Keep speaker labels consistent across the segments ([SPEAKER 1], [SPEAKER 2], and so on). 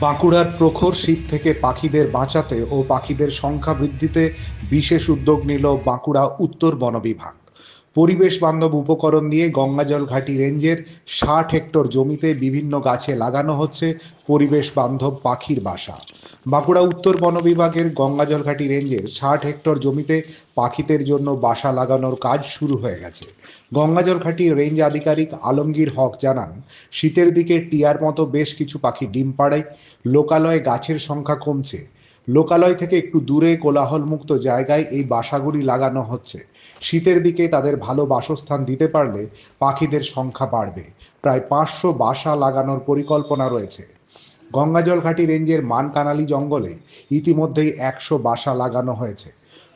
[SPEAKER 1] বাঁকুড়ার প্রখর শীত থেকে পাখিদের বাঁচাতে ও পাখিদের সংখ্যা বৃদ্ধিতে বিশেষ উদ্যোগ নিল বাঁকুড়া উত্তর বন বিভাগ। পরিবেশ বান্ধব উপকরণ দিয়ে গঙ্গাজল ঘাটি রেঞ্জের ৬০ হেক্টর জমিতে বিভিন্ন গাছে লাগানো হচ্ছে পরিবেশ বান্ধব পাখির বাসা। বাঁকুড়া উত্তর বন বিভাগের গঙ্গাজল ঘাটি রেঞ্জের ৬০ হেক্টর জমিতে পাখিদের জন্য বাসা লাগানোর কাজ শুরু হয়ে গেছে। গঙ্গাজল ঘাটি রেঞ্জ আধিকারিক আলমগীর হক জানান, শীতের দিকে টিয়ার মতো বেশ কিছু পাখি ডিম পাড়ায়। লোকালয়ে গাছের সংখ্যা কমছে। লোকালয় থেকে একটু দূরে কোলাহলমুক্ত জায়গায় এই বাসাগুলি লাগানো হচ্ছে। শীতের দিকে তাদের ভালো বাসস্থান দিতে পারলে পাখিদের সংখ্যা বাড়বে। প্রায় ৫০০ বাসা লাগানোর পরিকল্পনা রয়েছে। গঙ্গাজল ঘাটি রেঞ্জের মানকানালি জঙ্গলে ইতিমধ্যেই ১০০ বাসা লাগানো হয়েছে।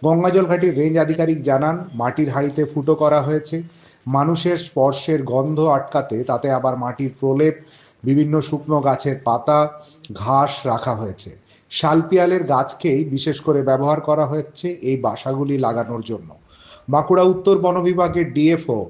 [SPEAKER 1] গঙ্গাজল ঘাটির রেঞ্জ আধিকারিক জানান, মাটির হাঁড়িতে ফুটো করা হয়েছে। মানুষের স্পর্শের গন্ধ আটকাতে তাতে আবার মাটির প্রলেপ, বিভিন্ন শুকনো গাছের পাতা, ঘাস রাখা হয়েছে। শালপিয়ালের গাছকেই বিশেষ করে ব্যবহার করা হচ্ছে এই বাসাগুলি লাগানোর জন্য। বাঁকুড়া উত্তর বন বিভাগের ডিএফও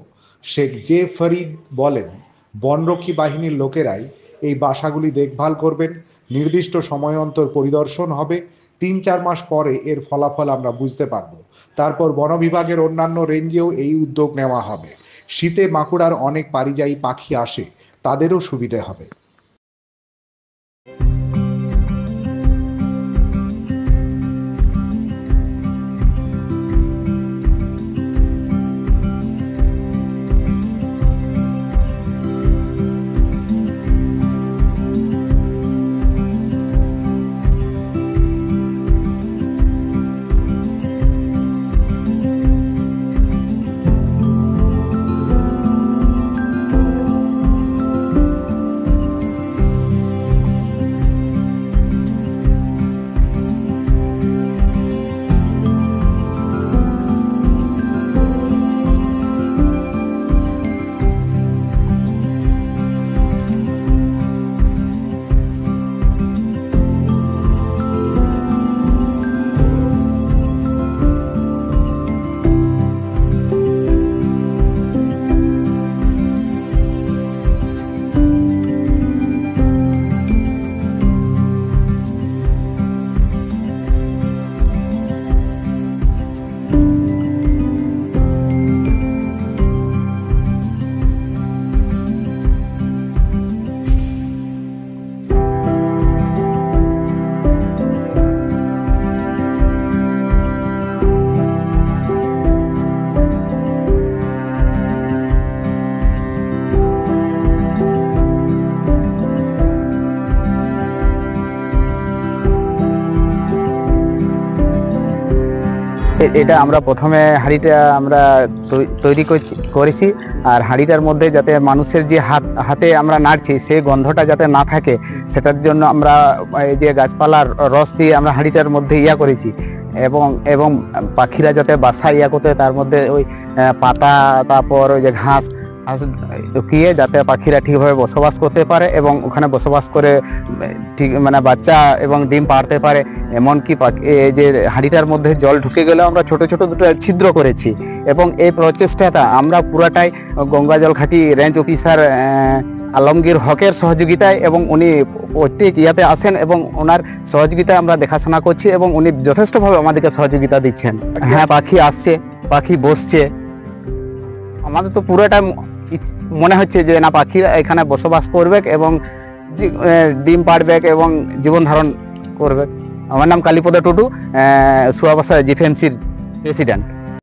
[SPEAKER 1] শেখ জে ফরিদ বলেন, বনরক্ষী বাহিনীর লোকেরাই এই বাসাগুলি দেখভাল করবেন। নির্দিষ্ট সময় অন্তর পরিদর্শন হবে। ৩-৪ মাস পরে এর ফলাফল আমরা বুঝতে পারব। তারপর বন বিভাগের অন্যান্য রেঞ্জেও এই উদ্যোগ নেওয়া হবে। শীতে বাঁকুড়ার অনেক পারিযায়ী পাখি আসে, তাদেরও সুবিধে হবে।
[SPEAKER 2] এটা আমরা প্রথমে হাঁড়িটা আমরা তৈরি করেছি, আর হাঁড়িটার মধ্যে যাতে মানুষের যে হাতে আমরা নাড়ছি সেই গন্ধটা যাতে না থাকে, সেটার জন্য আমরা এই যে গাছপালার রস দিয়ে আমরা হাঁড়িটার মধ্যে করেছি। এবং পাখিরা যাতে বাসা করতে, তার মধ্যে ওই পাতা, তারপর ওই যে ঘাস ঢুকিয়ে যাতে পাখিরা ঠিকভাবে বসবাস করতে পারে এবং ওখানে বসবাস করে ঠিক বাচ্চা এবং ডিম পাড়তে পারে। এমনকি এই যে হাঁড়িটার মধ্যে জল ঢুকে গেলেও আমরা ছোট ছোট দুটো ছিদ্র করেছি। এবং এই প্রচেষ্টাটা আমরা পুরাটাই গঙ্গাজল ঘাটি রেঞ্জ অফিসার আলমগীর হকের সহযোগিতায়, এবং উনি প্রত্যেক ইয়াতে আসেন এবং ওনার সহযোগিতায় আমরা দেখাশোনা করছি এবং উনি যথেষ্টভাবে আমাদেরকে সহযোগিতা দিচ্ছেন। হ্যাঁ, পাখি আসছে, পাখি বসছে। আমাদের তো পুরোটা মনে হচ্ছে যে না, পাখিরা এখানে বসবাস করবে এবং ডিম পাড়বে এবং জীবন ধারণ করবে। আমার নাম কালীপদ টুডু, সুয়াবাসা জিফএমসির প্রেসিডেন্ট।